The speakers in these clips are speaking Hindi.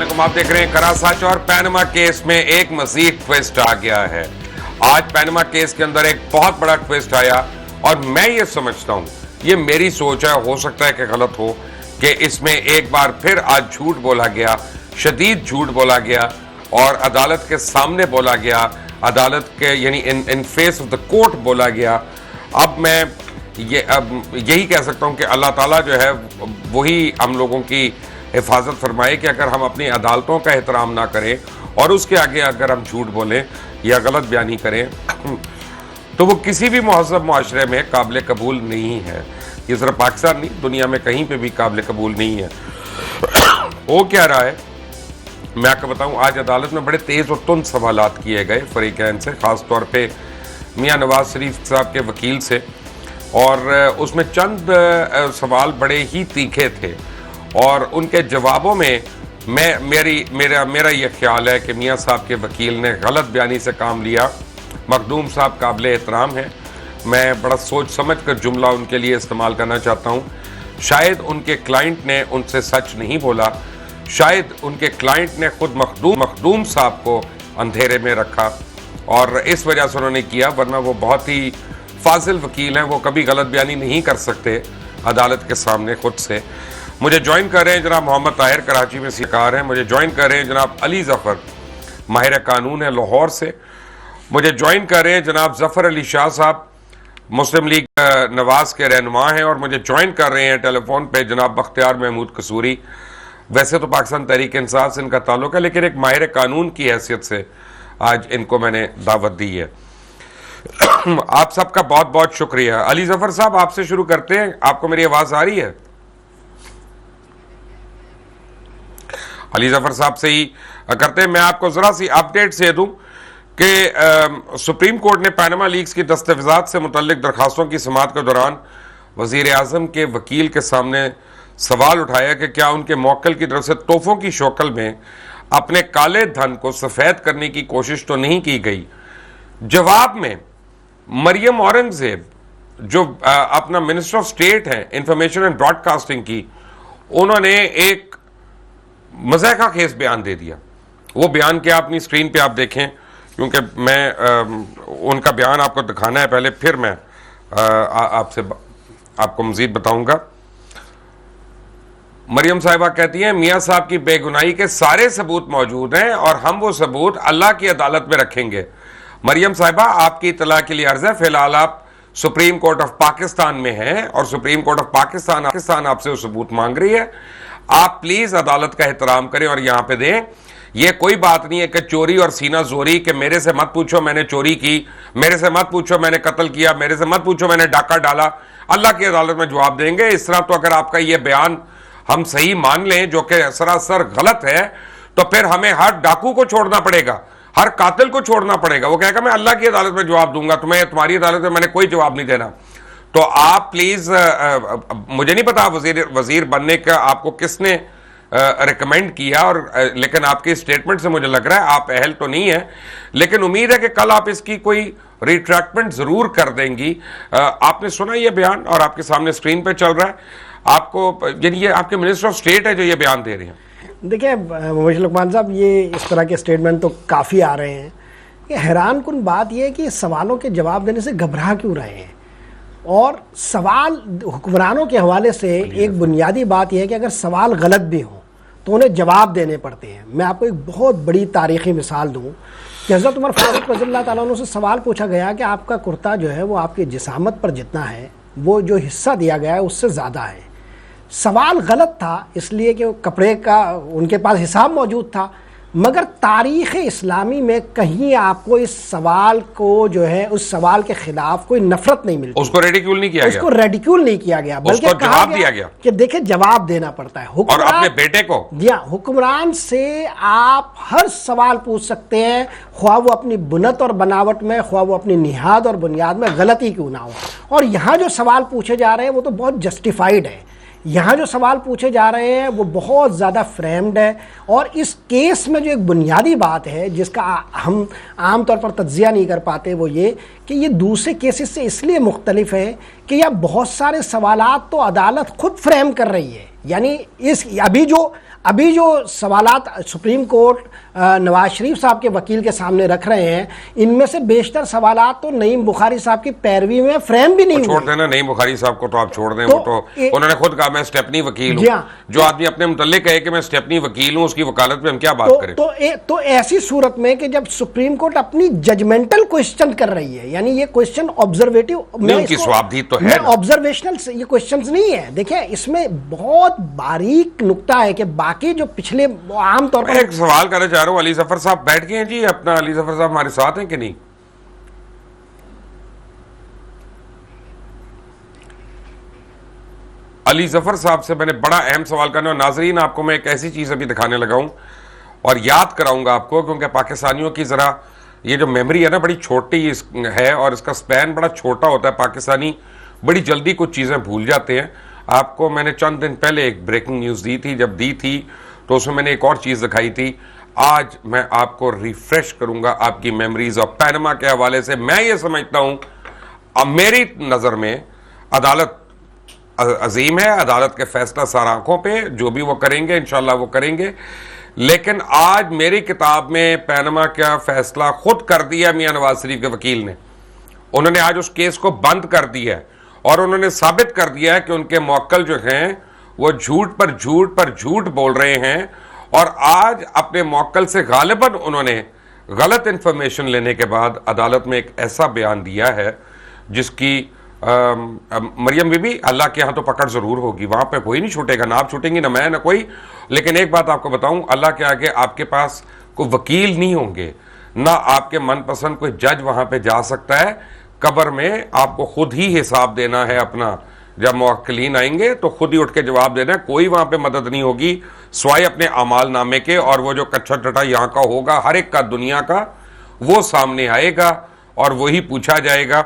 अस्सलाम, आप देख रहे हैं करा सच। और पैनमा केस में एक मजीद ट्विस्ट आ गया है। आज पैनमा केस के अंदर एक बहुत बड़ा ट्विस्ट आया और मैं ये समझता हूं, ये मेरी सोच है, हो सकता है कि गलत हो, कि इसमें एक बार फिर आज झूठ बोला गया, शदीद झूठ बोला गया और अदालत के सामने बोला गया, अदालत के यानी इन फेस ऑफ द कोर्ट बोला गया। अब मैं यही कह सकता हूं कि अल्लाह ताला जो है वही हम लोगों की हिफाजत फरमाए कि अगर हम अपनी अदालतों का एहतराम ना करें और उसके आगे अगर हम झूठ बोलें या गलत बयानी करें तो वो किसी भी महज़ब मुआशरे में काबिल कबूल नहीं है। ये सिर्फ पाकिस्तान नहीं, दुनिया में कहीं पे भी काबिल कबूल नहीं है। वो क्या रहा है मैं आपको बताऊं, आज अदालत में बड़े तेज़ और तुंद सवालात किए गए फरीकैन से, ख़ास तौर पे मियाँ नवाज शरीफ साहब के वकील से, और उसमें चंद सवाल बड़े ही तीखे थे और उनके जवाबों में मेरा ये ख्याल है कि मियाँ साहब के वकील ने गलत बयानी से काम लिया। मखदूम साहब काबिल एहतराम है, मैं बड़ा सोच समझ कर जुमला उनके लिए इस्तेमाल करना चाहता हूँ। शायद उनके क्लाइंट ने उनसे सच नहीं बोला, शायद उनके क्लाइंट ने खुद मखदूम साहब को अंधेरे में रखा और इस वजह से उन्होंने किया, वरना वो बहुत ही फाजिल वकील हैं, वो कभी गलत बयानी नहीं कर सकते अदालत के सामने खुद से। मुझे ज्वाइन कर रहे हैं जनाब मोहम्मद ताहिर, कराची में शिकार हैं। मुझे ज्वाइन कर रहे हैं जनाब अली ज़फ़र, माहिर कानून है लाहौर से। मुझे ज्वाइन कर रहे हैं जनाब ज़फ़र अली शाह साहब, मुस्लिम लीग नवाज के रहनुमा हैं। और मुझे ज्वाइन कर रहे हैं टेलीफोन पे जनाब बख्तियार महमूद कसूरी। वैसे तो पाकिस्तान तहरीक इंसाफ से इनका ताल्लुक है, लेकिन एक माहिर कानून की हैसियत से आज इनको मैंने दावत दी है। आप सबका बहुत बहुत शुक्रिया। अली ज़फ़र साहब, आपसे शुरू करते हैं। आपको मेरी आवाज़ आ रही है? अली ज़फ़र साहब से ही करते हैं। मैं आपको ज़रा सी अपडेट से दूं कि सुप्रीम कोर्ट ने पैनमा लीक्स की दस्तावेज़ात से मुतल्लिक दरखास्तों की समाअत के दौरान वज़ीर आज़म के वकील के सामने सवाल उठाया कि क्या उनके मौक्किल की तरफ से तोहफ़ों की शक्ल में अपने काले धन को सफ़ेद करने की कोशिश तो नहीं की गई। जवाब में मरियम औरंगज़ेब जो अपना मिनिस्टर ऑफ स्टेट है इंफॉर्मेशन एंड ब्रॉडकास्टिंग की, उन्होंने एक मज़ाक़ा खेस बयान दे दिया। वो बयान क्या अपनी स्क्रीन पे आप देखें, क्योंकि मैं उनका बयान आपको दिखाना है पहले, फिर मैं आपको मज़ीद बताऊंगा। मरियम साहिबा कहती हैं, मियाँ साहब की बेगुनाही के सारे सबूत मौजूद हैं और हम वो सबूत अल्लाह की अदालत में रखेंगे। मरियम साहिबा, आपकी इत्तला के लिए अर्ज है, फिलहाल आप सुप्रीम कोर्ट ऑफ पाकिस्तान में हैं और सुप्रीम कोर्ट ऑफ पाकिस्तान आपसे वो सबूत मांग रही है। आप प्लीज अदालत का एहतराम करें और यहां पे दें। ये कोई बात नहीं है कि चोरी और सीना जोरी, कि मेरे से मत पूछो मैंने चोरी की, मेरे से मत पूछो मैंने कत्ल किया, मेरे से मत पूछो मैंने डाका डाला। अल्लाह की अदालत में जवाब देंगे। इस तरह तो अगर आपका ये बयान हम सही मान लें, जो कि सरासर गलत है, तो फिर हमें हर डाकू को छोड़ना पड़ेगा, हर कातिल को छोड़ना पड़ेगा। वो कहेगा मैं अल्लाह की अदालत में जवाब दूंगा, तुम्हारी अदालत में मैंने कोई जवाब नहीं देना। तो आप प्लीज, मुझे नहीं पता वजीर बनने का आपको किसने रिकमेंड किया, और लेकिन आपकी स्टेटमेंट से मुझे लग रहा है आप अहल तो नहीं है, लेकिन उम्मीद है कि कल आप इसकी कोई रिट्रैक्टमेंट जरूर कर देंगी। आपने सुना ये बयान और आपके सामने स्क्रीन पे चल रहा है, आपको यानी ये आपके मिनिस्टर ऑफ स्टेट है जो ये बयान दे रहे हैं। देखिए मुबशर लुकमान साहब, ये इस तरह के स्टेटमेंट तो काफ़ी आ रहे हैं। कि हैरान कुन बात यह है कि सवालों के जवाब देने से घबरा क्यों रहे हैं। और सवाल हुक्मरानों के हवाले से एक बुनियादी बात यह है कि अगर सवाल गलत भी हो तो उन्हें जवाब देने पड़ते हैं। मैं आपको एक बहुत बड़ी तारीख़ी मिसाल दूँ कि हज़रत उमर फारूक रज़ियल्लाहु ताला अन्हु से सवाल पूछा गया कि आपका कुर्ता जो है वो आपकी जिसामत पर जितना है, वो जो हिस्सा दिया गया है उससे ज़्यादा है। सवाल गलत था इसलिए कि कपड़े का उनके पास हिसाब मौजूद था, मगर तारीख़ इस्लामी में कहीं आपको इस सवाल को जो है उस सवाल के खिलाफ कोई नफरत नहीं मिलती। उसको रेडिक्यूल नहीं किया गया, उसको रेडिक्यूल नहीं किया गया, बल्कि जवाब दिया गया कि देखिए जवाब देना पड़ता है। और अपने बेटे को हुक्मरान से आप हर सवाल पूछ सकते हैं, ख्वाह वो अपनी बुनत और बनावट में, ख्वाह वो अपनी निहाद और बुनियाद में गलती क्यों ना हो। और यहाँ जो सवाल पूछे जा रहे हैं वो तो बहुत जस्टिफाइड है। यहाँ जो सवाल पूछे जा रहे हैं वो बहुत ज़्यादा फ्रेम्ड है। और इस केस में जो एक बुनियादी बात है जिसका हम आम तौर पर तज्ज़िया नहीं कर पाते, वो ये कि ये दूसरे केसेस से इसलिए मुख्तलिफ है कि यह बहुत सारे सवालात तो अदालत खुद फ्रेम कर रही है। यानी इस अभी जो सवालात सुप्रीम कोर्ट नवाज शरीफ साहब के वकील के सामने रख रहे हैं, इनमें से बेशतर सवालात तो नईम बुखारी साहब की पैरवी में फ्रेम भी नहीं छोड़ देना नईम बुखारी साहब को, तो आप छोड़ दें। वो तो उन्होंने खुद कहा मैं स्टेपनी वकील हूं। जो आदमी अपने मुतल्लिक कहे कि मैं स्टेपनी वकील हूं, उसकी वकालत पे हम क्या बात करें? तो ऐसी सूरत में कि जब सुप्रीम कोर्ट अपनी जजमेंटल क्वेश्चन कर रही है, यानी ये क्वेश्चन ऑब्जर्वेटिव, उनकी स्वाबदी तो है, ऑब्जर्वेशनल ये क्वेश्चंस नहीं है। देखिए इसमें बहुत बारीक नुक्ता है कि बाकी जो पिछले आमतौर पर एक सवाल करना चाह रहा हूं, अली जफर साहब बैठ गए हैं जी अपना? अली जफर साहब हमारे साथ हैं कि नहीं? अली जफर साहब से मैंने बड़ा अहम सवाल करना है। नाजरीन, आपको मैं एक ऐसी चीज अभी दिखाने लगा हूं और याद कराऊंगा आपको, क्योंकि पाकिस्तानियों की जरा ये जो मेमोरी है ना बड़ी छोटी है और इसका स्पैन बड़ा छोटा होता है। पाकिस्तानी बड़ी जल्दी कुछ चीजें भूल जाते हैं। आपको मैंने चंद दिन पहले एक ब्रेकिंग न्यूज दी थी, जब दी थी तो उसमें मैंने एक और चीज दिखाई थी। आज मैं आपको रिफ्रेश करूंगा आपकी मेमोरीज और पैनमा के हवाले से। मैं ये समझता हूं, अब मेरी नजर में अदालत अजीम है, अदालत के फैसला सार आंखों पे, जो भी वो करेंगे इंशाल्लाह वो करेंगे। लेकिन आज मेरी किताब में पैनमा का फैसला खुद कर दिया मियां नवाज शरीफ के वकील ने। उन्होंने आज उस केस को बंद कर दिया है और उन्होंने साबित कर दिया है कि उनके मौक्कल जो हैं वो झूठ पर झूठ बोल रहे हैं। और आज अपने मौक्कल से गालिबन उन्होंने गलत इंफॉर्मेशन लेने के बाद अदालत में एक ऐसा बयान दिया है जिसकी मरियम बीबी, अल्लाह के यहाँ तो पकड़ जरूर होगी, वहां पे कोई नहीं छूटेगा, ना आप छूटेंगी ना मैं ना कोई। लेकिन एक बात आपको बताऊं, अल्लाह के आगे आपके पास कोई वकील नहीं होंगे, ना आपके मनपसंद कोई जज वहां पे जा सकता है। कब्र में आपको खुद ही हिसाब देना है अपना। जब मुवक्किलीन आएंगे तो खुद ही उठ के जवाब देना है, कोई वहां पे मदद नहीं होगी स्वाय अपने अमाल नामे के। और वो जो कच्चा टटा यहाँ का होगा, हर एक का दुनिया का, वो सामने आएगा और वही पूछा जाएगा।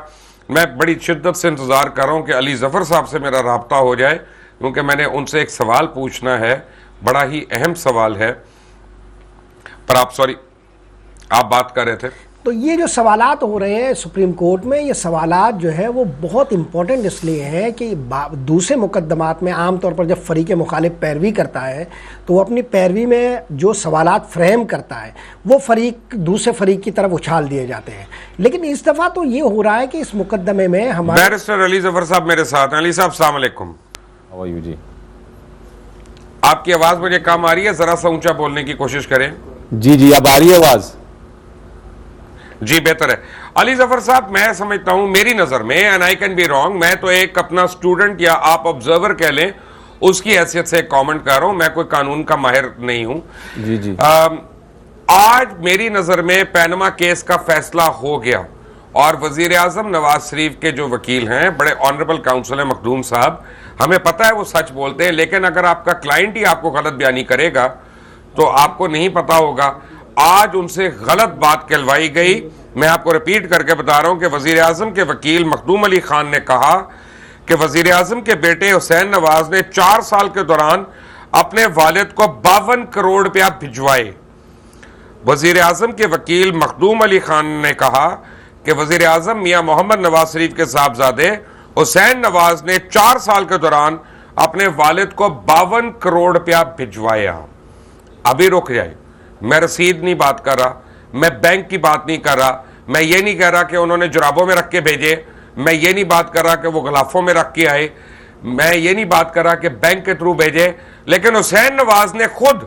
मैं बड़ी शिद्दत से इंतजार कर रहा हूं कि अली जफर साहब से मेरा राब्ता हो जाए, क्योंकि मैंने उनसे एक सवाल पूछना है, बड़ा ही अहम सवाल है। पर आप बात कर रहे थे। तो ये जो सवालात हो रहे हैं सुप्रीम कोर्ट में, ये सवालात जो है वो बहुत इंपॉर्टेंट इसलिए हैं कि दूसरे मुकदमात में आमतौर पर जब फरीक मुखालिफ पैरवी करता है तो वो अपनी पैरवी में जो सवालात फ्रेम करता है वो फरीक दूसरे फरीक की तरफ उछाल दिए जाते हैं। लेकिन इस दफ़ा तो ये हो रहा है कि इस मुकदमे में हमारे बैरिस्टर अली जफर साहब मेरे साथ हैं। अली साहब अस्सलाम वालेकुम। हाउ आर यू जी? आपकी आवाज़ मुझे कम आ रही है, ज़रा सा ऊंचा बोलने की कोशिश करें। जी अब आ रही है आवाज़? जी बेहतर है। अली जफर साहब, मैं समझता हूं मेरी नजर में, and I can be wrong, मैं तो एक अपना स्टूडेंट या आप ऑब्जर्वर कह लें उसकी हैसियत से कमेंट कर रहा हूं, मैं कोई कानून का माहिर नहीं हूं। जी आज मेरी नजर में पैनमा केस का फैसला हो गया और वजीर आजम नवाज शरीफ के जो वकील हैं, बड़े ऑनरेबल काउंसिल है मखदूम साहब, हमें पता है वो सच बोलते हैं। लेकिन अगर आपका क्लाइंट ही आपको गलत बयानी करेगा तो आपको नहीं पता होगा। आज उनसे गलत बात कहलवाई गई। मैं आपको रिपीट करके बता रहा हूं कि वजीर आजम के वकील मखदूम अली खान ने कहा कि वजीर आजम के बेटे हुसैन नवाज ने 4 साल के दौरान अपने वालिद को 52 करोड़ रुपया भिजवाए। वजीर आजम के वकील मखदूम अली खान ने कहा कि वजीर आजम मियां मोहम्मद नवाज शरीफ के साहबजादे हुसैन नवाज ने 4 साल के दौरान अपने वालिद को 52 करोड़ रुपया भिजवाया। अभी रुक जाए, मैं रसीद नहीं बात कर रहा, मैं बैंक की बात नहीं कर रहा, मैं ये नहीं कह रहा कि उन्होंने जुराबों में रख के भेजे, मैं ये नहीं बात कर रहा कि वो गलाफों में रख के आए, मैं ये नहीं बात कर रहा कि बैंक के थ्रू भेजे। लेकिन हुसैन नवाज ने खुद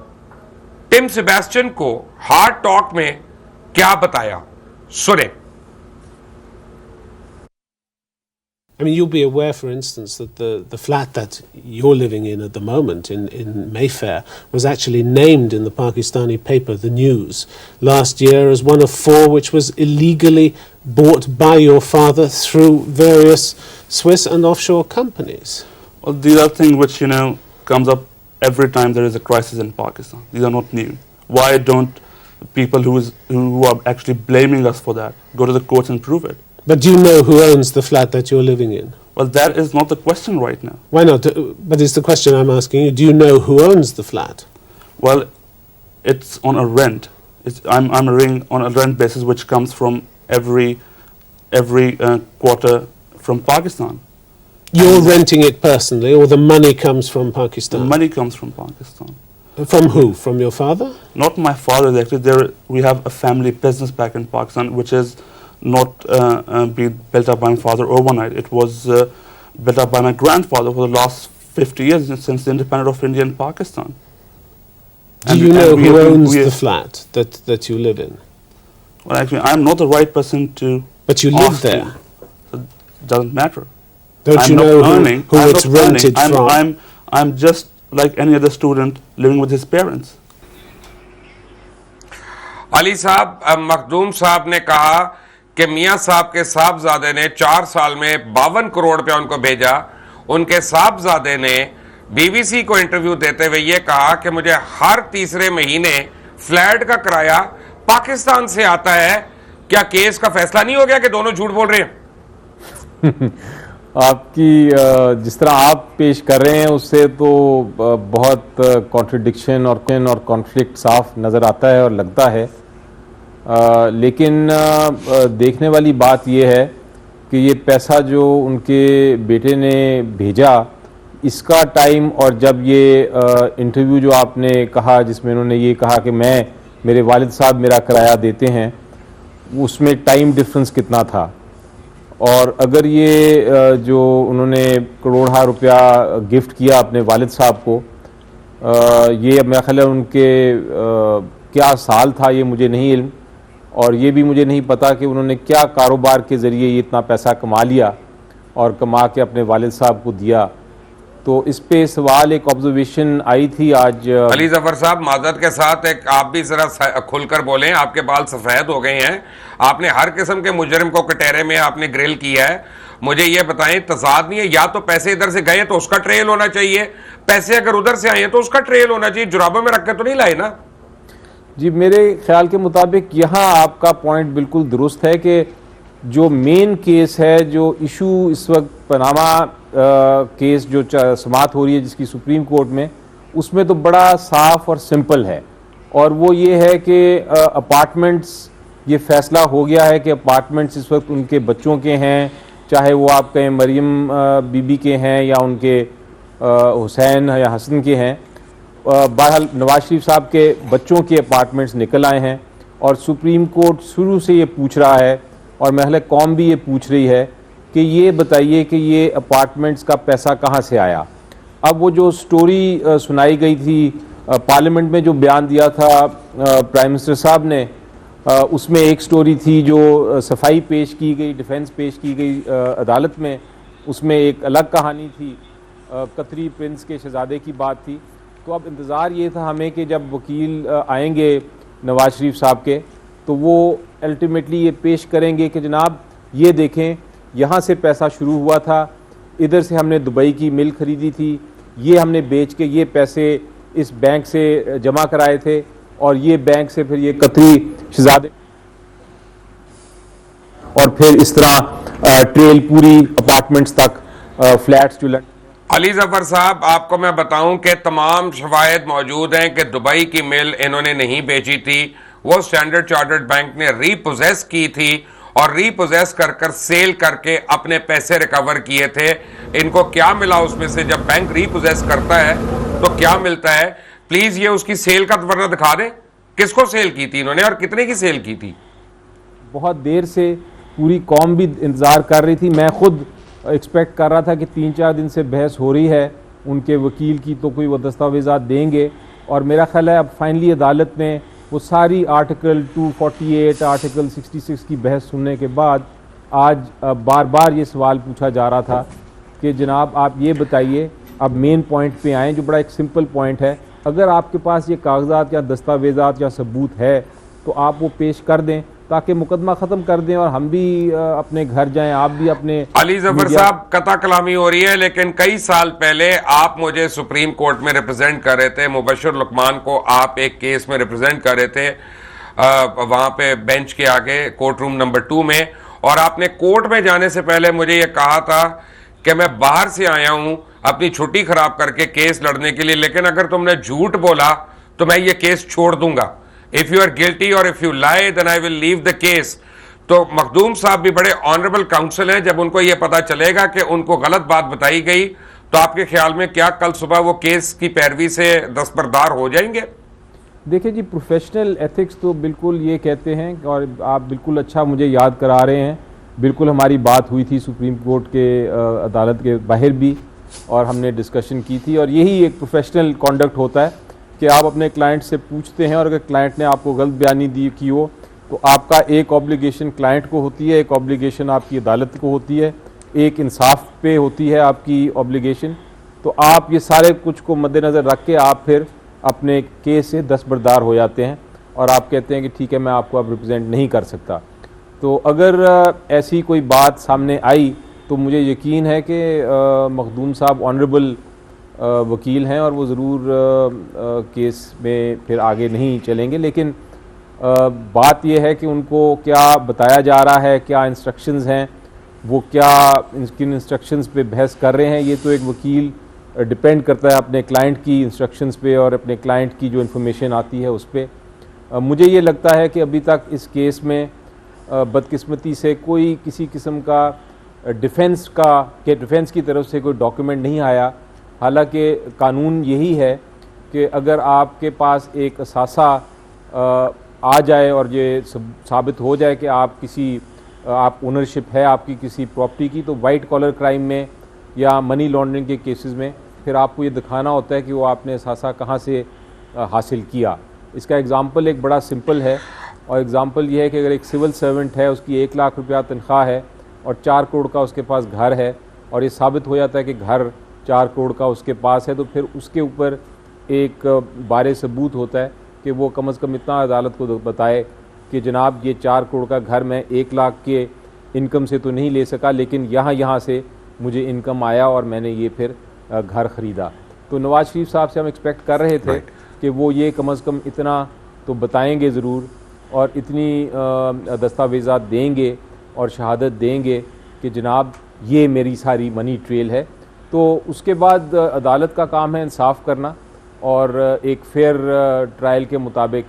टिम सेबेस्टियन को हार्ट टॉक में क्या बताया, सुने। I mean, you'll be aware, for instance, that the flat that you're living in at the moment in Mayfair was actually named in the Pakistani paper, The News, last year as one of 4 which was illegally bought by your father through various Swiss and offshore companies. Well, these are things which, comes up every time there is a crisis in Pakistan. These are not new. Why don't people who are actually blaming us for that go to the courts and prove it? But do you know who owns the flat that you're living in? Well, that is not the question right now. Why not? But it's the question I'm asking you. Do you know who owns the flat? Well, it's on a rent. I'm living on a rent basis which comes from every quarter from Pakistan. You're renting it personally, or the money comes from The Pakistan? money comes from Pakistan. From who? From your father? Not my father. Actually, we have a family business back in Pakistan, which is not being built up by my father overnight. It was built up by my grandfather for the last 50 years since the independence of India and Pakistan. Do you know who owns the flat that you live in? Well, actually, I'm not the right person to. But you live ask there. you. So it doesn't matter. Don't I'm you not know earning. who I'm it's not earning. rented from? I'm just like any other student living with his parents. Ali साहब, मखदूम साहब ने कहा कि मियां साहब के साहबजादे ने 4 साल में 52 करोड़ रुपया उनको भेजा। उनके साहबजादे ने बीबीसी को इंटरव्यू देते हुए ये कहा कि मुझे हर तीसरे महीने फ्लैट का किराया पाकिस्तान से आता है। क्या केस का फैसला नहीं हो गया कि दोनों झूठ बोल रहे हैं? आपकी जिस तरह आप पेश कर रहे हैं उससे तो बहुत कॉन्ट्रडिक्शन और कॉन्फ्लिक्ट साफ नज़र आता है और लगता है। लेकिन देखने वाली बात यह है कि ये पैसा जो उनके बेटे ने भेजा, इसका टाइम और जब ये इंटरव्यू जो आपने कहा जिसमें उन्होंने ये कहा कि मेरे वालिद साहब मेरा किराया देते हैं, उसमें टाइम डिफरेंस कितना था। और अगर ये जो उन्होंने करोड़ा रुपया गिफ्ट किया अपने वालिद साहब को, ये मेरा ख्याल है उनके क्या साल था ये मुझे नहीं इल्म, और ये भी मुझे नहीं पता कि उन्होंने क्या कारोबार के ज़रिए ये इतना पैसा कमा लिया और कमा के अपने वालिद साहब को दिया। तो इस पे सवाल, एक ऑब्जर्वेशन आई थी आज। अली जफर साहब, मादत के साथ एक आप भी जरा खुलकर बोलें, आपके बाल सफ़ेद हो गए हैं। आपने हर किस्म के मुजरिम को कटहरे में आपने ग्रिल किया है। मुझे ये बताएं, तजाद नहीं है? या तो पैसे इधर से गए तो उसका ट्रेल होना चाहिए, पैसे अगर उधर से आए तो उसका ट्रेल होना चाहिए। जुराबों में रख के तो नहीं लाए ना? जी, मेरे ख्याल के मुताबिक यहाँ आपका पॉइंट बिल्कुल दुरुस्त है कि जो मेन केस है, जो इशू इस वक्त पनामा केस जो समाअत हो रही है जिसकी सुप्रीम कोर्ट में, उसमें तो बड़ा साफ और सिंपल है। और वो ये है कि अपार्टमेंट्स, ये फैसला हो गया है कि अपार्टमेंट्स इस वक्त उनके बच्चों के हैं, चाहे वो आप कहें मरियम बीबी के हैं या उनके हुसैन या हसन के हैं। बहरहाल नवाज शरीफ साहब के बच्चों के अपार्टमेंट्स निकल आए हैं और सुप्रीम कोर्ट शुरू से ये पूछ रहा है, और महल कौम भी ये पूछ रही है कि ये बताइए कि ये अपार्टमेंट्स का पैसा कहाँ से आया। अब वो जो स्टोरी सुनाई गई थी पार्लियामेंट में, जो बयान दिया था प्राइम मिनिस्टर साहब ने, उसमें एक स्टोरी थी जो सफाई पेश की गई, डिफेंस पेश की गई अदालत में, उसमें एक अलग कहानी थी, कतरी प्रिंस के शहजादे की बात थी। तो अब इंतज़ार ये था हमें कि जब वकील आएंगे नवाज शरीफ साहब के, तो वो अल्टीमेटली ये पेश करेंगे कि जनाब ये देखें, यहाँ से पैसा शुरू हुआ था, इधर से हमने दुबई की मिल खरीदी थी, ये हमने बेच के ये पैसे इस बैंक से जमा कराए थे, और ये बैंक से फिर ये कतरी शहजादे, और फिर इस तरह ट्रेल पूरी अपार्टमेंट्स तक, फ्लैट्स जो अली जफर साहब, आपको मैं बताऊं कि तमाम शवाहिद मौजूद हैं कि दुबई की मिल इन्होंने नहीं बेची थी, वो स्टैंडर्ड चार्टर्ड बैंक ने रीपोजेस की थी और रीपोजेस कर सेल करके अपने पैसे रिकवर किए थे। इनको क्या मिला उसमें से? जब बैंक रीपोजेस करता है तो क्या मिलता है? प्लीज ये उसकी सेल का वर्णन दिखा दें, किसको सेल की थी इन्होंने और कितने की सेल की थी? बहुत देर से पूरी कौम भी इंतज़ार कर रही थी। मैं खुद एक्सपेक्ट कर रहा था कि 3-4 दिन से बहस हो रही है उनके वकील की, तो कोई वो दस्तावेज़ात देंगे, और मेरा ख्याल है अब फाइनली अदालत में वो सारी आर्टिकल 248, आर्टिकल 66 की बहस सुनने के बाद आज बार बार ये सवाल पूछा जा रहा था कि जनाब आप ये बताइए, अब मेन पॉइंट पे आएँ जो बड़ा एक सिंपल पॉइंट है। अगर आपके पास ये कागजात या दस्तावेज़ात या सबूत है तो आप वो पेश कर दें ताकि मुकदमा ख़त्म कर दें और हम भी अपने घर जाएं, आप भी अपने। अली जफर साहब, कता कलामी हो रही है, लेकिन कई साल पहले आप मुझे सुप्रीम कोर्ट में रिप्रेजेंट कर रहे थे। मुबशर लुकमान को आप एक केस में रिप्रेजेंट कर रहे थे वहां पे बेंच के आगे कोर्ट रूम नंबर 2 में, और आपने कोर्ट में जाने से पहले मुझे ये कहा था कि मैं बाहर से आया हूं अपनी छुट्टी खराब करके केस लड़ने के लिए, लेकिन अगर तुमने झूठ बोला तो मैं ये केस छोड़ दूंगा। If you are guilty or if you lie, then I will leave the case. तो मखदूम साहब भी बड़े ऑनरेबल काउंसिल हैं, जब उनको ये पता चलेगा कि उनको गलत बात बताई गई तो आपके ख्याल में क्या कल सुबह वो केस की पैरवी से दस्तबरदार हो जाएंगे? देखिए जी, प्रोफेशनल एथिक्स तो बिल्कुल ये कहते हैं, और आप बिल्कुल अच्छा मुझे याद करा रहे हैं, बिल्कुल हमारी बात हुई थी सुप्रीम कोर्ट के अदालत के बाहर भी, और हमने डिस्कशन की थी, और यही एक प्रोफेशनल कॉन्डक्ट होता है कि आप अपने क्लाइंट से पूछते हैं, और अगर क्लाइंट ने आपको गलत बयानी दी की हो तो आपका एक ऑब्लिगेशन क्लाइंट को होती है, एक ऑब्लिगेशन आपकी अदालत को होती है, एक इंसाफ पे होती है आपकी ऑब्लिगेशन। तो आप ये सारे कुछ को मद्देनज़र रख के आप फिर अपने केस से दस्तबरदार हो जाते हैं, और आप कहते हैं कि ठीक है, मैं आपको अब रिप्रेजेंट नहीं कर सकता। तो अगर ऐसी कोई बात सामने आई तो मुझे यकीन है कि मखदूम साहब ऑनरेबल वकील हैं, और वो ज़रूर केस में फिर आगे नहीं चलेंगे। लेकिन बात यह है कि उनको क्या बताया जा रहा है, क्या इंस्ट्रक्शंस हैं, वो क्या किन इंस्ट्रक्शंस पे बहस कर रहे हैं, ये तो एक वकील डिपेंड करता है अपने क्लाइंट की इंस्ट्रक्शंस पे और अपने क्लाइंट की जो इन्फॉर्मेशन आती है उस पर। मुझे ये लगता है कि अभी तक इस केस में बदकिस्मती से कोई किसी किस्म का डिफेंस की तरफ से कोई डॉक्यूमेंट नहीं आया। हालांकि कानून यही है कि अगर आपके पास एक असासा आ जाए और ये साबित हो जाए कि आप ओनरशिप है आपकी किसी प्रॉपर्टी की, तो वाइट कॉलर क्राइम में या मनी लॉन्ड्रिंग के केसेस में फिर आपको ये दिखाना होता है कि वो आपने असासा कहाँ से हासिल किया। इसका एग्ज़ाम्पल एक बड़ा सिंपल है, और एग्ज़ाम्पल ये है कि अगर एक सिविल सर्वेंट है, उसकी 1 लाख रुपया तनख्वाह है और 4 करोड़ का उसके पास घर है, और ये साबित हो जाता है कि घर 4 करोड़ का उसके पास है, तो फिर उसके ऊपर एक बारे सबूत होता है कि वो कम से कम इतना अदालत को बताए कि जनाब ये 4 करोड़ का घर मैं 1 लाख के इनकम से तो नहीं ले सका, लेकिन यहाँ से मुझे इनकम आया और मैंने ये फिर घर ख़रीदा। तो नवाज शरीफ साहब से हम एक्सपेक्ट कर रहे थे कि वो ये कम से कम इतना तो बताएंगे ज़रूर, और इतनी दस्तावेज़ात देंगे और शहादत देंगे कि जनाब ये मेरी सारी मनी ट्रेल है। तो उसके बाद अदालत का काम है इंसाफ करना, और एक फेयर ट्रायल के मुताबिक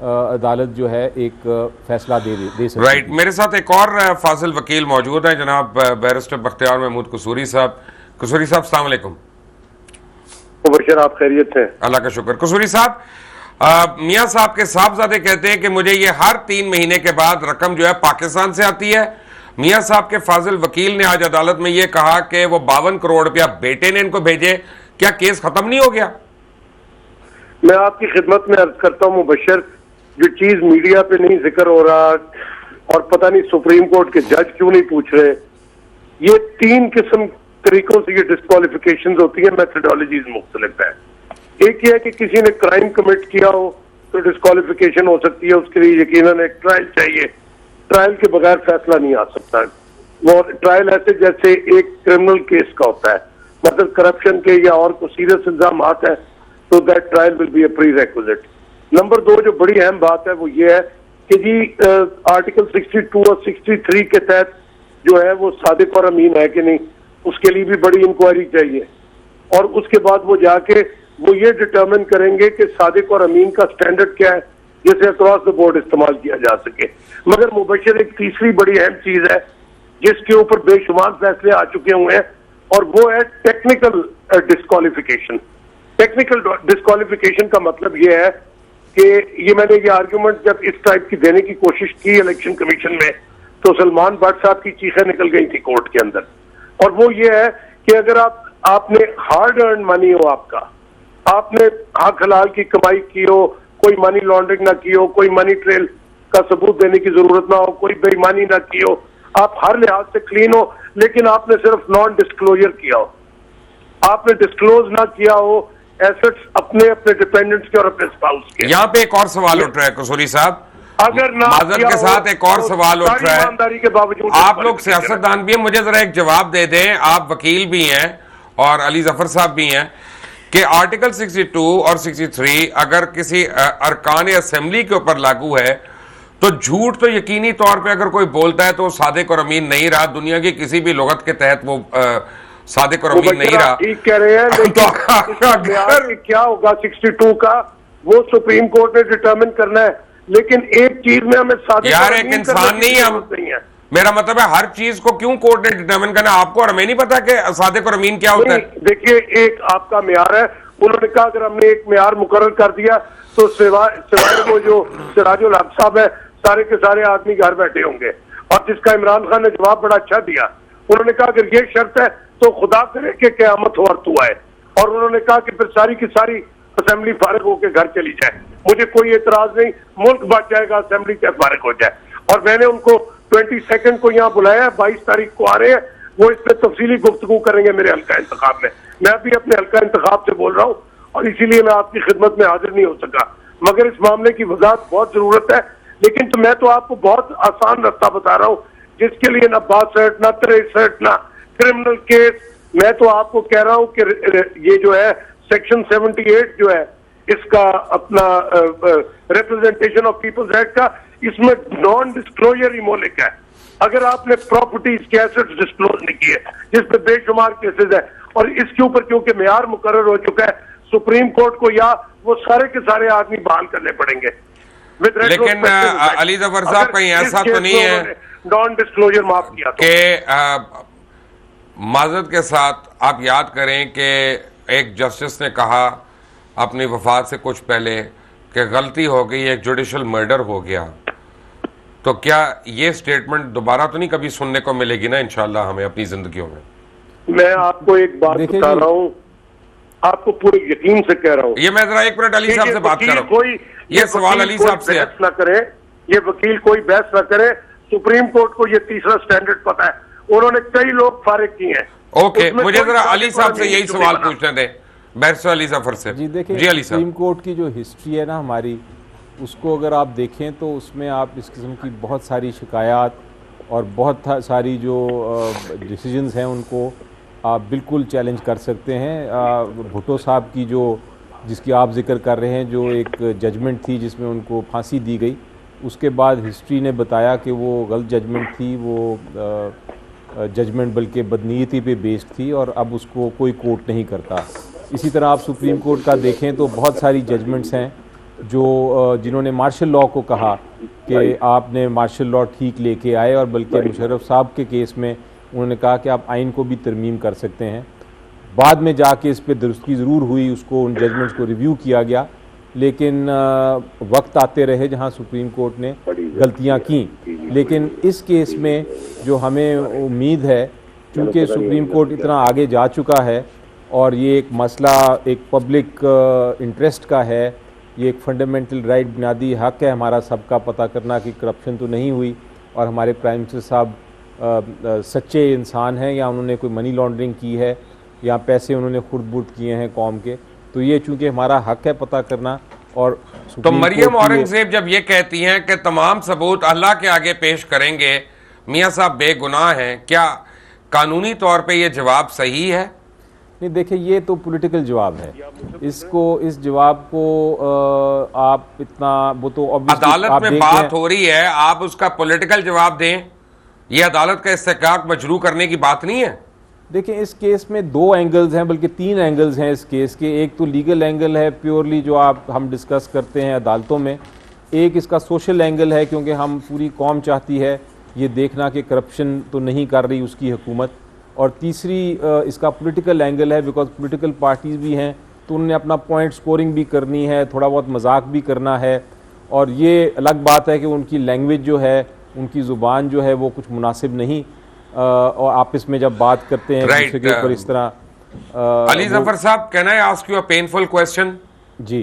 अदालत जो है एक फैसला दे सकती है। राइट, मेरे साथ एक और फाजिल वकील मौजूद है, जनाब बैरिस्टर बख्तियार महमूद कसूरी साहब। कसूरी साहब, अस्सलाम वालेकुम। मुबशर, आप खैरियत हैं? अल्लाह का शुक्र। कसूरी साहब, मियाँ साहब के साहबजादे कहते हैं कि मुझे ये हर 3 महीने के बाद रकम जो है पाकिस्तान से आती है। मियाँ साहब के फाजिल वकील ने आज अदालत में ये कहा कि वो 52 करोड़ रुपया बेटे ने इनको भेजे। क्या केस खत्म नहीं हो गया? मैं आपकी खिदमत में अर्ज करता हूँ मुबशर, जो चीज मीडिया पे नहीं जिक्र हो रहा और पता नहीं सुप्रीम कोर्ट के जज क्यों नहीं पूछ रहे, ये 3 किस्म तरीकों से ये डिस्क्वालिफिकेशन होती है, मेथडोलॉजीज मुख्तलिफ है। एक ये है कि किसी ने क्राइम कमिट किया हो तो डिस्क्वालिफिकेशन हो सकती है, उसके लिए यकीनन एक ट्रायल चाहिए, ट्रायल के बगैर फैसला नहीं आ सकता। वो ट्रायल ऐसे जैसे एक क्रिमिनल केस का होता है, मतलब करप्शन के या और कोई सीरियस इल्जाम है, तो that trial will be A pre requisite. Number 2 जो बड़ी अहम बात है वो ये है कि जी आर्टिकल 62 और 63 के तहत जो है वो सादिक और अमीन है कि नहीं, उसके लिए भी बड़ी इंक्वायरी चाहिए, और उसके बाद वो जाके वो ये डिटरमिन करेंगे कि सादिक और अमीन का स्टैंडर्ड क्या है जिसे अक्रॉस द बोर्ड इस्तेमाल किया जा सके। मगर मुबशर, एक तीसरी बड़ी अहम चीज है जिसके ऊपर बेशुमार फैसले आ चुके हुए हैं, और वो है टेक्निकल डिस्क्वालिफिकेशन। टेक्निकल डिस्क्वालिफिकेशन का मतलब ये है कि ये मैंने ये आर्ग्यूमेंट जब इस टाइप की देने की कोशिश की इलेक्शन कमीशन में, तो सलमान भट्ट साहब की चीखें निकल गई थी कोर्ट के अंदर, और वो ये है कि अगर आपने हार्ड अर्न मनी हो, आपने हक हलाल की कमाई की हो, कोई मनी लॉन्ड्रिंग ना की हो, कोई मनी ट्रेल का सबूत देने की जरूरत ना हो, कोई बेईमानी ना की हो, आप हर लिहाज से क्लीन हो, लेकिन आपने सिर्फ नॉन डिस्क्लोजर किया हो, आपने डिस्क्लोज ना किया हो एसेट्स अपने डिपेंडेंट्स के और अपने स्पाउस के। यहाँ पे एक और सवाल उठ रहा है कसूरी साहब, अगर ना माजरत के साथ एक और सवाल उठ रहा है, ईमानदारी के बावजूद आप लोग सियासतदान भी हैं, मुझे जरा एक जवाब दे दें, आप वकील भी हैं और अली जफर साहब भी हैं, कि आर्टिकल 62 और 63 अगर किसी अरकान असेंबली के ऊपर लागू है तो झूठ तो यकीनी तौर पे अगर कोई बोलता है तो सादिक और अमीन नहीं रहा, दुनिया की किसी भी लुगत के तहत वो सादिक और अमीन नहीं रहा। ठीक कह रहे हैं, लेकिन तो क्या होगा 62 का, वो सुप्रीम कोर्ट ने डिटरमिन करना है। लेकिन एक चीज में हमें सादिक यार और एक अमीन इंसान करने की नहीं हम, जरूरत नहीं है। मेरा मतलब है हर चीज को क्यों कोर्ट ने डिटर्मिन करना, आपको और हमें नहीं पता कि सादिक और अमीन क्या होता है? देखिए, एक आपका म्यार है, उन्होंने कहा अगर हमने एक म्यार मुकर्रर कर दिया तो सिवाय वो जो सिराजुल हक साहब है, सारे के सारे आदमी घर बैठे होंगे। और जिसका इमरान खान ने जवाब बड़ा अच्छा दिया, उन्होंने कहा अगर ये शर्त है तो खुदा करे कि क़यामत हो और तू आए। और उन्होंने कहा कि फिर सारी की सारी असेंबली फारिग होकर घर चली जाए, मुझे कोई एतराज नहीं, मुल्क बच जाएगा, असेंबली चाहे फारिग हो जाए। और मैंने उनको 22 को यहाँ बुलाया है, 22 तारीख को आ रहे हैं, वो इस पर तफसीली गुफ्तगू करेंगे मेरे हल्का इंतखाब में। मैं भी अपने हल्का इंतखाब से बोल रहा हूँ और इसीलिए मैं आपकी खिदमत में हाजिर नहीं हो सका, मगर इस मामले की वजाहत बहुत जरूरत है। लेकिन तो मैं तो आपको बहुत आसान रास्ता बता रहा हूँ, जिसके लिए ना 62 ना 63 ना क्रिमिनल केस। मैं तो आपको कह रहा हूँ कि ये जो है सेक्शन 78 जो है इसका अपना रिप्रेजेंटेशन ऑफ पीपल्स एक्ट का, इसमें नॉन डिस्क्लोजर ही मौलिक है। अगर आपने प्रॉपर्टीज के एसेट्स डिस्क्लोज नहीं किए, जिसपे बेशुमार केसेस है, और इसके ऊपर क्योंकि मेयार मुकर्रर हो चुका है, सुप्रीम कोर्ट को या वो सारे के सारे आदमी बहाल करने पड़ेंगे। लेकिन अली जफर साहब कहीं ऐसा तो नहीं है नॉन डिस्क्लोजर माफ किया कि माजरत के साथ आप याद करें कि एक जस्टिस ने कहा अपनी वफात से कुछ पहले कि गलती हो गई, एक जुडिशल मर्डर हो गया। तो क्या ये स्टेटमेंट दोबारा तो नहीं कभी सुनने को मिलेगी ना इंशाल्लाह हमें अपनी जिंदगियों में? मैं आपको एक बात बता रहा हूँ, आपको पूरे यकीन से कह रहा हूँ। ये मैं जरा एक मिनट अली साहब से बात कर रहा हूँ, ये सवाल अली साहब से है। ना करे, ये वकील कोई बहस ना करे, सुप्रीम कोर्ट को ये तीसरा स्टैंडर्ड पता है, उन्होंने कई लोग फारिग किए हैं। ओके, मुझे जरा अली साहब से यही सवाल पूछने दें, बैरिस्टर अली जफर से। जी देखिए, जी अली साहब, सुप्रीम कोर्ट की जो हिस्ट्री है ना हमारी, उसको अगर आप देखें तो उसमें आप इस किस्म की बहुत सारी शिकायत और बहुत सारी जो डिसीजंस हैं उनको आप बिल्कुल चैलेंज कर सकते हैं। भुट्टो साहब की जो जिसकी आप जिक्र कर रहे हैं, जो एक जजमेंट थी जिसमें उनको फांसी दी गई, उसके बाद हिस्ट्री ने बताया कि वो गलत जजमेंट थी, वो जजमेंट बल्कि बदनीयती पे बेस्ड थी और अब उसको कोई कोर्ट नहीं करता। इसी तरह आप सुप्रीम कोर्ट का देखें तो बहुत सारी जजमेंट्स हैं जो जिन्होंने मार्शल लॉ को कहा कि आपने मार्शल लॉ ठीक लेके आए, और बल्कि मुशर्रफ साहब के केस में उन्होंने कहा कि आप आइन को भी तरमीम कर सकते हैं। बाद में जाके इस पर दुरुस्ती ज़रूर हुई, उसको उन जजमेंट्स को रिव्यू किया गया, लेकिन वक्त आते रहे जहां सुप्रीम कोर्ट ने गलतियां की। लेकिन इस केस में जो हमें उम्मीद है, क्योंकि सुप्रीम कोर्ट इतना आगे जा चुका है और ये एक मसला एक पब्लिक इंटरेस्ट का है, ये एक फंडामेंटल राइट, बुनियादी हक है हमारा सबका पता करना कि करप्शन तो नहीं हुई और हमारे प्राइम मिनिस्टर साहब सच्चे इंसान हैं या उन्होंने कोई मनी लॉन्ड्रिंग की है या पैसे उन्होंने खुर्द बुर्द किए हैं कौम के। तो ये चूंकि हमारा हक है पता करना। और तो मरियम औरंगजेब जब ये कहती हैं कि तमाम सबूत अल्लाह के आगे पेश करेंगे, मियाँ साहब बेगुनाह हैं, क्या कानूनी तौर पे ये जवाब सही है? नहीं, देखिए ये तो पॉलिटिकल जवाब है, इस जवाब को आप इतना वो तो अदालत में बात हो रही है, आप उसका पॉलिटिकल जवाब दें, ये अदालत का इस्तेकाक मजरू करने की बात नहीं है। देखिए इस केस में दो एंगल्स हैं, बल्कि तीन एंगल्स हैं इस केस के। एक तो लीगल एंगल है प्योरली जो हम डिस्कस करते हैं अदालतों में, एक इसका सोशल एंगल है क्योंकि हम पूरी कौम चाहती है ये देखना कि करप्शन तो नहीं कर रही उसकी हुकूमत, और तीसरी इसका पॉलिटिकल एंगल है बिकॉज पॉलिटिकल पार्टीज़ भी हैं तो उन्होंने अपना पॉइंट स्कोरिंग भी करनी है, थोड़ा बहुत मजाक भी करना है। और ये अलग बात है कि उनकी लैंग्वेज जो है, उनकी ज़ुबान जो है वो कुछ मुनासिब नहीं, और आपस में जब बात करते हैं दूसरे के ऊपर इस तरह। अली जफर साहब, can I ask you a painful question? जी।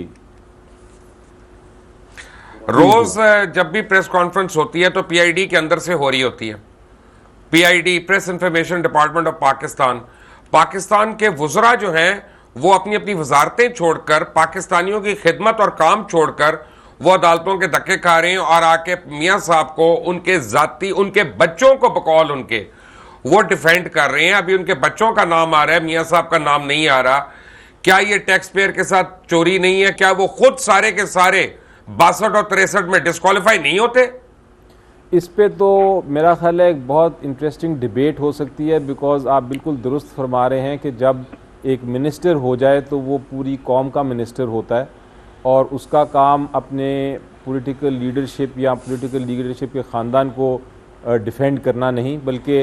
रोज जब भी प्रेस कॉन्फ्रेंस होती है तो पीआईडी के अंदर से हो रही होती है, PID press information department of Pakistan के वुज़रा जो हैं वो अपनी अपनी वजारतें छोड़कर, पाकिस्तानियों की खिदमत और काम छोड़कर वो अदालतों के धक्के खा रहे हैं और आके मियाँ साहब को उनके जाती, उनके बच्चों को बकौल उनके वो डिफेंड कर रहे हैं। अभी उनके बच्चों का नाम आ रहा है, मियाँ साहब का नाम नहीं आ रहा। क्या ये टैक्स पेयर के साथ चोरी नहीं है? क्या वो खुद सारे के सारे 62 और 63 में डिस्क्वालीफाई नहीं होते? इस पे तो मेरा ख्याल है एक बहुत इंटरेस्टिंग डिबेट हो सकती है, बिकॉज आप बिल्कुल दुरुस्त फरमा रहे हैं कि जब एक मिनिस्टर हो जाए तो वो पूरी कौम का मिनिस्टर होता है, और उसका काम अपने पॉलिटिकल लीडरशिप या पॉलिटिकल लीडरशिप के ख़ानदान को डिफेंड करना नहीं, बल्कि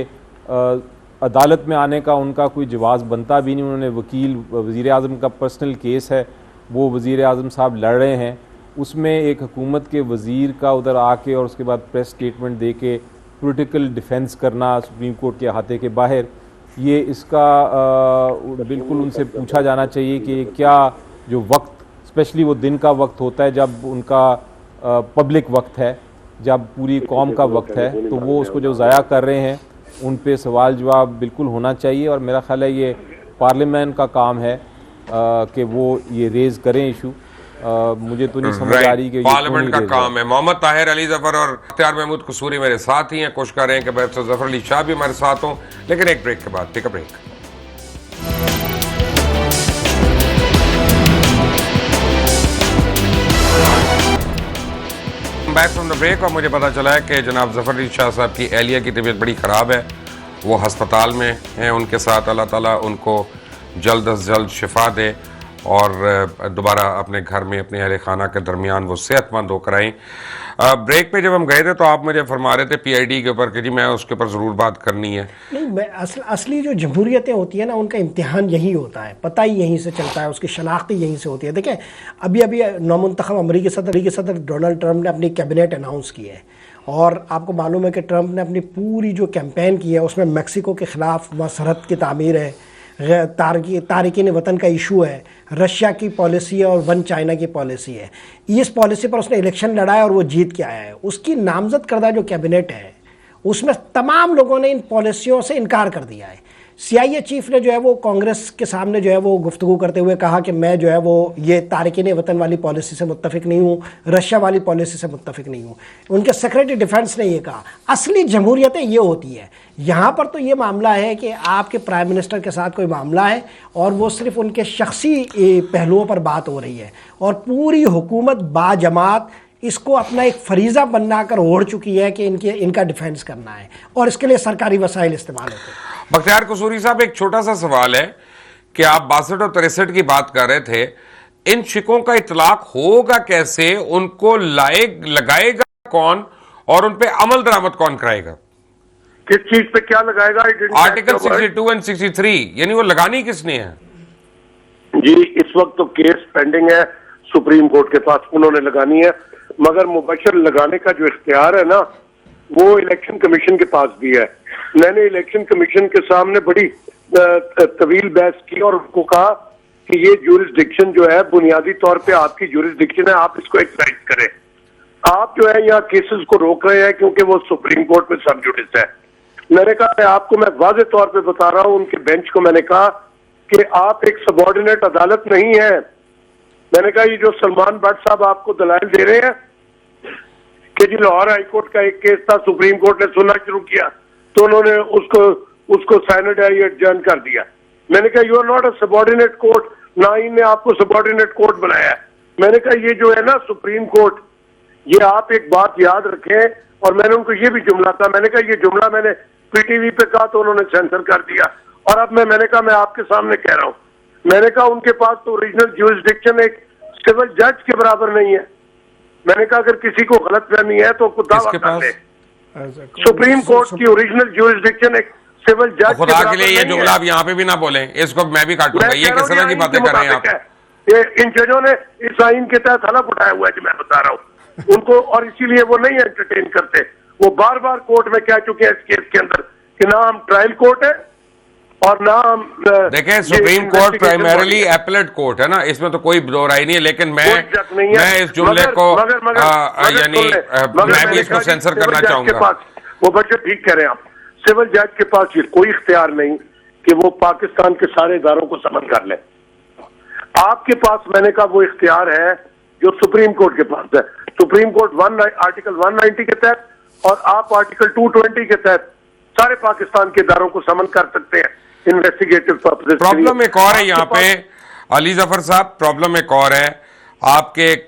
अदालत में आने का उनका कोई जवाज़ बनता भी नहीं। उन्होंने वकील, वज़ीर आज़म का पर्सनल केस है, वो वज़ीर आज़म साहब लड़ रहे हैं, उसमें एक हुकूमत के वज़ीर का उधर आके और उसके बाद प्रेस स्टेटमेंट दे के पॉलिटिकल डिफेंस करना सुप्रीम कोर्ट के अहाते के बाहर, ये इसका बिल्कुल उनसे पूछा जाना चाहिए कि क्या जो वक्त, स्पेशली वो दिन का वक्त होता है जब उनका पब्लिक वक्त है, जब पूरी कौम का वक्त है, तो वो उसको जो ज़ाया कर रहे हैं उन पे सवाल जवाब बिल्कुल होना चाहिए। और मेरा ख्याल है ये पार्लियामेंट का काम है कि वो ये रेज़ करें इशू। मुझे तो नहीं समझ आ रही कि पार्लियामेंट का काम है। मोहम्मद ताहिर, अली जफर और अख्तियार महमूद कसूरी मेरे साथ ही हैं। कोशिश कर रहे हैं कि बैरिस्टर जफर अली शाह भी हमारे साथ हों, लेकिन एक ब्रेक के बाद। Take a break. Back from the break. और मुझे पता चला है कि जनाब जफर अली शाह साहब की एहलिया की तबीयत बड़ी ख़राब है, वो हस्पताल में हैं उनके साथ। अल्लाह ताला उनको जल्द अज जल्द शिफा दे और दोबारा अपने घर में अपने अहले खाना के दरमियान वो सेहतमंद होकर आएँ। ब्रेक पे जब हम गए थे तो आप मुझे फरमा रहे थे पीआईडी के ऊपर कि जी मैं उसके ऊपर ज़रूर बात करनी है। नहीं, असली जो जमहूरियतें होती है ना, उनका इम्तिहान यही होता है, पता ही यहीं से चलता है, उसकी शनाख्त यहीं से होती है। देखें, अभी अभी नौमुंतखब अमरीकी सदर डोनाल्ड ट्रंप ने अपनी कैबिनेट अनाउंस की है, और आपको मालूम है कि ट्रंप ने अपनी पूरी जो कैंपेन की है उसमें मेक्सिको के ख़िलाफ़ वहाँ सरहद की तामीर है, तारकीन वतन का इशू है, रशिया की पॉलिसी है और वन चाइना की पॉलिसी है। इस पॉलिसी पर उसने इलेक्शन लड़ा है और वो जीत के आया है। उसकी नामजद करदा जो कैबिनेट है उसमें तमाम लोगों ने इन पॉलिसियों से इनकार कर दिया है। CIA चीफ ने जो है वो कांग्रेस के सामने जो है वो गुफ्तगू करते हुए कहा कि मैं जो है वो ये तारकीन वतन वाली पॉलिसी से मुत्तफिक नहीं हूँ, रशिया वाली पॉलिसी से मुत्तफिक नहीं हूँ। उनके सेक्रेटरी डिफेंस ने ये कहा। असली जमहूरियतें ये होती है। यहाँ पर तो ये मामला है कि आपके प्राइम मिनिस्टर के साथ कोई मामला है और वो सिर्फ उनके शख्सी पहलुओं पर बात हो रही है, और पूरी हुकूमत बाजमात इसको अपना एक फरीज़ा बनाकर ओढ़ चुकी है कि इनका डिफेंस करना है, और इसके लिए सरकारी वसाइल इस्तेमाल होते हैं। बख्तियार कसूरी साहब, एक छोटा सा सवाल है कि आप 62 और 63 की बात कर रहे थे, इन शिकों का इतलाक होगा कैसे, उनको लगाएगा कौन और उन पे अमल दरामद कौन कराएगा? किस चीज पे क्या लगाएगा? आर्टिकल 62 और 63 यानी वो लगानी किसने है? जी, इस वक्त तो केस पेंडिंग है सुप्रीम कोर्ट के पास, उन्होंने लगानी है, मगर मुबशर लगाने का जो इख्तियार है ना वो इलेक्शन कमीशन के पास भी है। मैंने इलेक्शन कमीशन के सामने बड़ी तवील बहस की और उनको कहा कि ये ज्यूरिसडिक्शन जो है बुनियादी तौर पे आपकी ज्यूरिसडिक्शन है, आप इसको एक्सरसाइज करें। आप जो है यहाँ केसेस को रोक रहे हैं क्योंकि वो सुप्रीम कोर्ट में सब जुडिस है। मैंने कहा आपको मैं वाज़े तौर पे बता रहा हूँ, उनके बेंच को मैंने कहा कि आप एक सबॉर्डिनेट अदालत नहीं है। मैंने कहा ये जो सलमान भट्ट साहब आपको दलाइल दे रहे हैं कि जी लाहौर हाईकोर्ट का एक केस था, सुप्रीम कोर्ट ने सुनना शुरू किया तो उन्होंने उसको साइनोडाई एडजर्न कर दिया। मैंने कहा you are not a subordinate court, ना ही ने आपको सबॉर्डिनेट कोर्ट बनाया है। मैंने कहा ये जो है ना सुप्रीम कोर्ट, ये आप एक बात याद रखें। और मैंने उनको ये भी जुमला कहा, मैंने कहा ये जुमला मैंने पीटीवी पे कहा तो उन्होंने सेंसर कर दिया, और अब मैंने कहा मैं आपके सामने कह रहा हूं, मैंने कहा उनके पास तो ओरिजिनल ज्यूरिसडिक्शन एक सिविल जज के बराबर नहीं है। मैंने कहा अगर किसी को गलतफहमी है तो दावा कर ले, सुप्रीम कोर्ट की ओरिजिनल ज्यूरिसडिक्शन एक सिविल जज खुदा के लिए ये जुमला आप यहाँ पे भी ना बोलें, इसको मैं भी काटूंगा। ये किस तरह की बातें कर रहे हैं आप? ये इन जजों ने इस आइन के तहत हलफ उठाया हुआ है जो मैं बता रहा हूँ उनको, और इसीलिए वो नहीं एंटरटेन करते। वो बार बार कोर्ट में कह चुके हैं इस केस के अंदर कि ना हम ट्रायल कोर्ट है और ना हम देखें supreme court primarily appellate court है ना, इसमें तो कोई दो राय नहीं है। लेकिन मैं इस जुमले को यानी मैं भी इसको सेंसर करना चाहूंगा। वो बच्चे ठीक कह रहे हैं आप, सिविल जज के पास ये कोई इख्तियार नहीं कि वो पाकिस्तान के सारे इदारों को समन कर ले। आपके पास मैंने कहा वो इख्तियार है जो सुप्रीम कोर्ट के पास है। सुप्रीम कोर्ट आर्टिकल 190 के तहत और आप आर्टिकल 220 के तहत सारे पाकिस्तान के इदारों को समन कर सकते हैं इन्वेस्टिगेटिव पर्पसेस। प्रॉब्लम एक और है यहाँ पे अली जफर साहब, प्रॉब्लम एक और है। आपके एक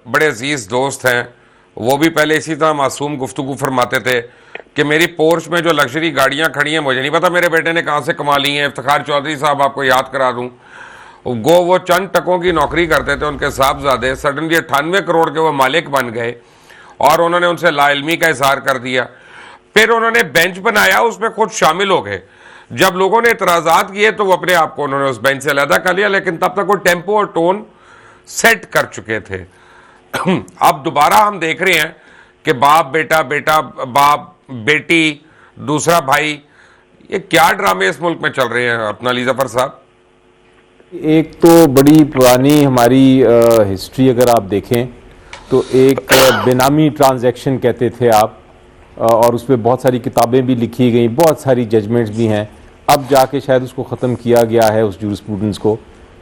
बड़े अजीज दोस्त हैं, वो भी पहले इसी तरह मासूम गुफ्तगू फरमाते थे कि मेरी पोर्श में जो लग्जरी गाड़ियां खड़ी हैं, मुझे नहीं पता मेरे बेटे ने कहाँ से कमा ली हैं। इफ्तिखार चौधरी साहब आपको याद करा दूं, वो चंद टकों की नौकरी करते थे, उनके साहबजादे सडनली 98 करोड़ के वो मालिक बन गए और उन्होंने उनसे लाइल्मी का इजहार कर दिया। फिर उन्होंने बेंच बनाया, उसमें खुद शामिल हो गए। जब लोगों ने इतराजात किए तो वो अपने आप को उन्होंने उस बेंच से अलहदा कर लिया, लेकिन तब तक वो टेम्पो और टोन सेट कर चुके थे। अब दोबारा हम देख रहे हैं कि बाप बेटा, बेटा बाप, बेटी, दूसरा भाई, ये क्या ड्रामे इस मुल्क में चल रहे हैं अपना अली जफर साहब? एक तो बड़ी पुरानी हमारी हिस्ट्री अगर आप देखें तो एक बेनामी ट्रांजैक्शन कहते थे आप, और उस पर बहुत सारी किताबें भी लिखी गई, बहुत सारी जजमेंट्स भी हैं। अब जाके शायद उसको ख़त्म किया गया है उस जूरिस्प्रूडेंस को,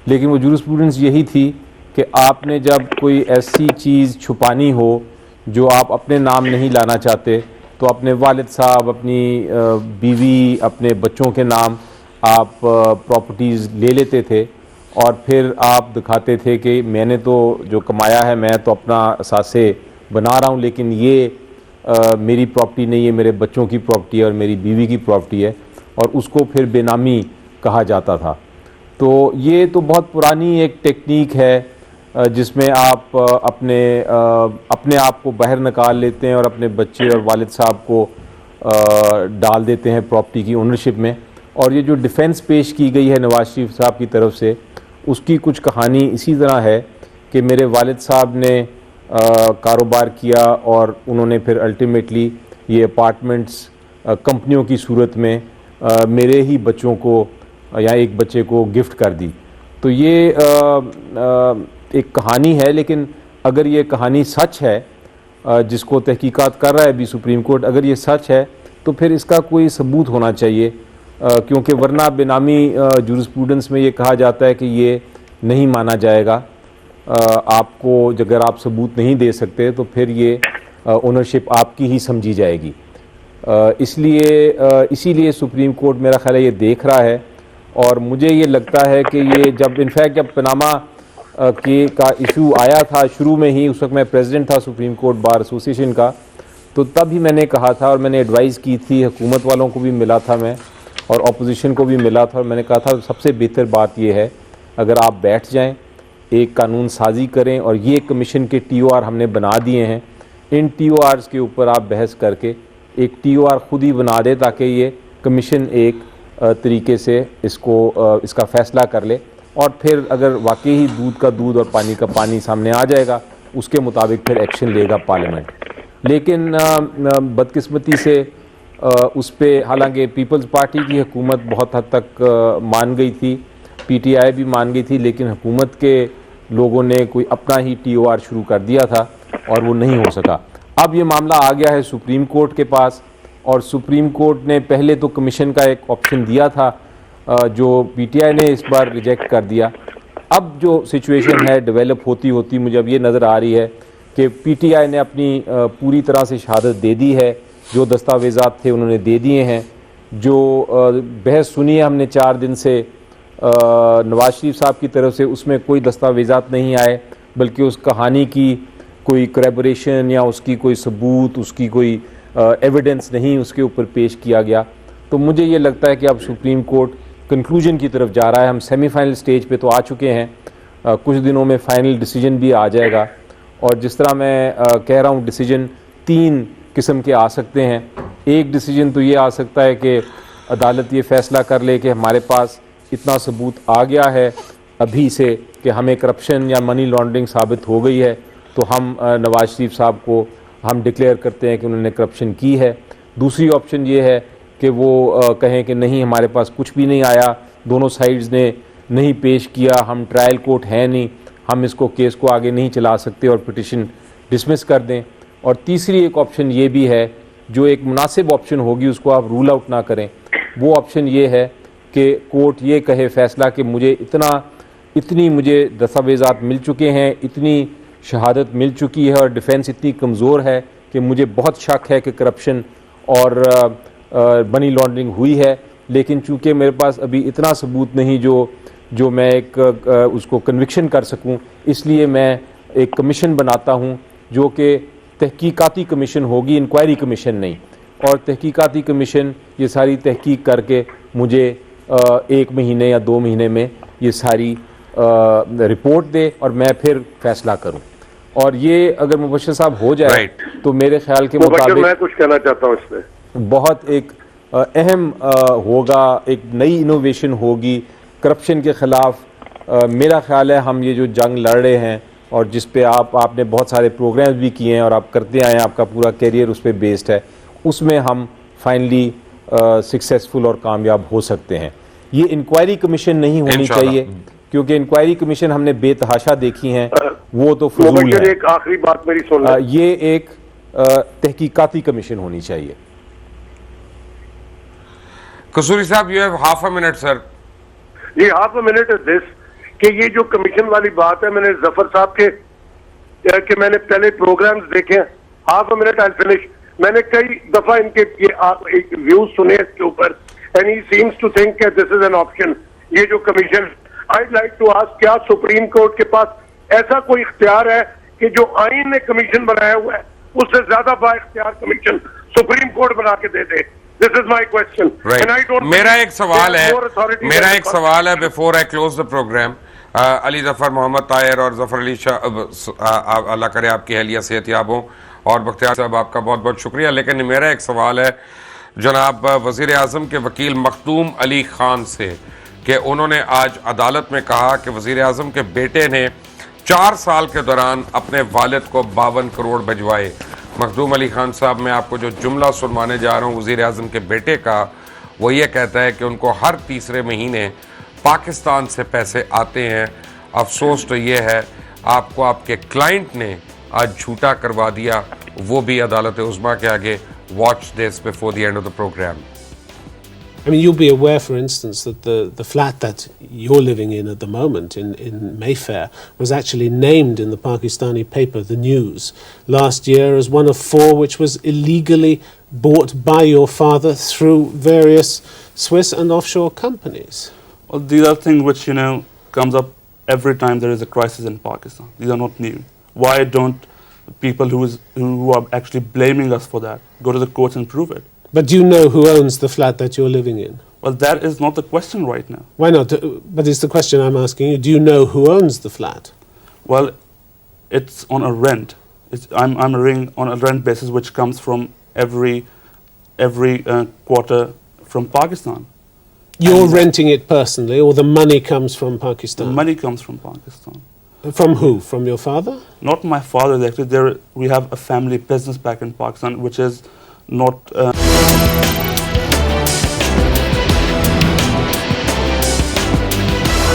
लेकिन वो जूरिस्प्रूडेंस यही थी कि आपने जब कोई ऐसी चीज़ छुपानी हो जो आप अपने नाम नहीं लाना चाहते, तो अपने वालिद साहब, अपनी बीवी, अपने बच्चों के नाम आप प्रॉपर्टीज़ ले लेते थे और फिर आप दिखाते थे कि मैंने तो जो कमाया है मैं तो अपना असासे बना रहा हूँ, लेकिन ये मेरी प्रॉपर्टी नहीं है, मेरे बच्चों की प्रॉपर्टी है और मेरी बीवी की प्रॉपर्टी है, और उसको फिर बेनामी कहा जाता था। तो ये तो बहुत पुरानी एक टेक्निक है जिसमें आप अपने आप को बाहर निकाल लेते हैं और अपने बच्चे और वालिद साहब को डाल देते हैं प्रॉपर्टी की ओनरशिप में। और ये जो डिफेंस पेश की गई है नवाज शरीफ साहब की तरफ से, उसकी कुछ कहानी इसी तरह है कि मेरे वालिद साहब ने कारोबार किया और उन्होंने फिर अल्टीमेटली ये अपार्टमेंट्स कंपनियों की सूरत में मेरे ही बच्चों को या एक बच्चे को गिफ्ट कर दी। तो ये एक कहानी है, लेकिन अगर ये कहानी सच है जिसको तहकीकात कर रहा है अभी सुप्रीम कोर्ट, अगर ये सच है तो फिर इसका कोई सबूत होना चाहिए, क्योंकि वरना बेनामी जूरिस्प्रूडेंस में ये कहा जाता है कि ये नहीं माना जाएगा। आपको अगर आप सबूत नहीं दे सकते तो फिर ये ओनरशिप आपकी ही समझी जाएगी। इसीलिए सुप्रीम कोर्ट मेरा ख्याल है ये देख रहा है। और मुझे ये लगता है कि ये जब इनफैक्ट जब पनामा के का इशू आया था शुरू में ही, उस वक्त मैं प्रेसिडेंट था सुप्रीम कोर्ट बार एसोसिएशन का, तो तब ही मैंने कहा था और मैंने एडवाइस की थी, हुकूमत वालों को भी मिला था मैं और अपोजिशन को भी मिला था, और मैंने कहा था सबसे बेहतर बात यह है अगर आप बैठ जाएं, एक कानून साजी करें, और ये कमीशन के TOR हमने बना दिए हैं, इन TORs के ऊपर आप बहस करके एक TOR खुद ही बना दे ताकि ये कमीशन एक तरीके से इसका फ़ैसला कर ले, और फिर अगर वाकई ही दूध का दूध और पानी का पानी सामने आ जाएगा उसके मुताबिक फिर एक्शन लेगा पार्लियामेंट। लेकिन बदकिस्मती से उस पर हालांकि पीपल्स पार्टी की हुकूमत बहुत हद तक मान गई थी, PTI भी मान गई थी, लेकिन हुकूमत के लोगों ने कोई अपना ही TOR शुरू कर दिया था और वो नहीं हो सका। अब ये मामला आ गया है सुप्रीम कोर्ट के पास, और सुप्रीम कोर्ट ने पहले तो कमीशन का एक ऑप्शन दिया था जो PTI ने इस बार रिजेक्ट कर दिया। अब जो सिचुएशन है डेवलप होती होती मुझे अब ये नज़र आ रही है कि PTI ने अपनी पूरी तरह से शहादत दे दी है, जो दस्तावेज़ात थे उन्होंने दे दिए हैं। जो बहस सुनी है हमने 4 दिन से नवाज शरीफ साहब की तरफ से, उसमें कोई दस्तावेज़ात नहीं आए, बल्कि उस कहानी की कोई करैबोरेशन या उसकी कोई सबूत, उसकी कोई एविडेंस नहीं उसके ऊपर पेश किया गया। तो मुझे ये लगता है कि अब सुप्रीम कोर्ट कंक्लूजन की तरफ जा रहा है। हम सेमीफाइनल स्टेज पे तो आ चुके हैं, कुछ दिनों में फाइनल डिसीजन भी आ जाएगा, और जिस तरह मैं कह रहा हूँ डिसीजन 3 किस्म के आ सकते हैं। एक डिसीजन तो ये आ सकता है कि अदालत ये फ़ैसला कर ले कि हमारे पास इतना सबूत आ गया है अभी से कि हमें करप्शन या मनी लॉन्ड्रिंग साबित हो गई है, तो हम नवाज शरीफ साहब को हम डिक्लेयर करते हैं कि उन्होंने करप्शन की है। दूसरी ऑप्शन ये है कि वो कहें कि नहीं, हमारे पास कुछ भी नहीं आया, दोनों साइड्स ने नहीं पेश किया, हम ट्रायल कोर्ट है नहीं, हम इसको केस को आगे नहीं चला सकते और पिटिशन डिसमिस कर दें। और तीसरी एक ऑप्शन ये भी है, जो एक मुनासिब ऑप्शन होगी, उसको आप रूल आउट ना करें। वो ऑप्शन ये है कि कोर्ट ये कहे फ़ैसला कि इतनी मुझे दस्तावेज़ात मिल चुके हैं, इतनी शहादत मिल चुकी है और डिफेंस इतनी कमज़ोर है कि मुझे बहुत शक है कि करप्शन और मनी लॉन्ड्रिंग हुई है, लेकिन चूँकि मेरे पास अभी इतना सबूत नहीं जो मैं उसको कन्विक्शन कर सकूं, इसलिए मैं एक कमीशन बनाता हूं जो कि तहकीकाती कमीशन होगी, इंक्वायरी कमीशन नहीं। और तहकीकाती कमीशन ये सारी तहकीक करके मुझे 1 महीने या 2 महीने में ये सारी रिपोर्ट दे और मैं फिर फैसला करूं। और ये अगर मुबश्शिर साहब हो जाए Right. तो मेरे ख्याल के मुबश्शिर, मुताबिक मैं कुछ कहना चाहता हूँ इसमें। बहुत एक अहम होगा, एक नई इनोवेशन होगी करप्शन के ख़िलाफ़। मेरा ख्याल है हम ये जो जंग लड़ रहे हैं और जिस पे आपने बहुत सारे प्रोग्राम्स भी किए हैं और आप करते आए हैं, आपका पूरा करियर उस पर बेस्ड है, उसमें हम फाइनली सक्सेसफुल और कामयाब हो सकते हैं। ये इंक्वायरी कमीशन नहीं होनी इंशाल्लाह। चाहिए, क्योंकि इंक्वायरी कमीशन हमने बेतहाशा देखी हैं, वो तो फजूल मुबश्शिर, है। एक आखिरी बात मेरी सुन लें। ये एक तहकीकाती कमीशन होनी चाहिए। कसूरी साहब, you have half a minute sir. ये half a minute is this कि ये जो कमीशन वाली बात है, मैंने जफर साहब के मैंने पहले प्रोग्राम्स देखे। Half a minute, I finish. मैंने कई दफा इनके ये व्यूज सुने इसके ऊपर, and he seems to think this is an option. ये जो commission, I like to ask, क्या सुप्रीम कोर्ट के पास ऐसा कोई इख्तियार है कि जो आइन ने कमीशन बनाया हुआ है उससे ज्यादा बाइख्तियार कमीशन सुप्रीम कोर्ट बना के दे दे? This is my question. मेरा एक सवाल है before I close the program. Ali Zafar, Mohammad Tahir और जफर अली शाह, अल्लाह करे आपकी अहलिया सेहतयाब हो, और बख्तियार साहब आपका बहुत बहुत शुक्रिया। लेकिन मेरा एक सवाल है जनाब वज़ीर आज़म के वकील मखदूम अली खान से, कि उन्होंने आज अदालत में कहा कि वज़ीर आज़म के बेटे ने 4 साल के दौरान अपने वालिद को 52 करोड़ भिजवाए। मखदूम अली खान साहब, मैं आपको जो जुमला सुनवाने जा रहा हूँ वज़ीर आज़म के बेटे का, वो ये कहता है कि उनको हर तीसरे महीने पाकिस्तान से पैसे आते हैं। अफसोस तो ये है आपको आपके क्लाइंट ने आज झूठा करवा दिया, वो भी अदालत उज़्मा के आगे। Watch this before the end of the program. I mean, you'll be aware, for instance, that the flat that you're living in at the moment in Mayfair was actually named in the Pakistani paper, The News, last year as one of 4 which was illegally bought by your father through various Swiss and offshore companies. Well, these are things which, comes up every time there is a crisis in Pakistan. These are not new. Why don't people who are actually blaming us for that go to the courts and prove it? But do you know who owns the flat that you're living in? Well, that is not the question right now. Why not? But it's the question I'm asking you. Do you know who owns the flat? Well, it's on a rent. I'm renting on a rent basis, which comes from every quarter from Pakistan. You're renting it personally, or the money comes from Pakistan? The money comes from Pakistan. From who? From your father? Not my father. Actually, we have a family business back in Pakistan, which is not.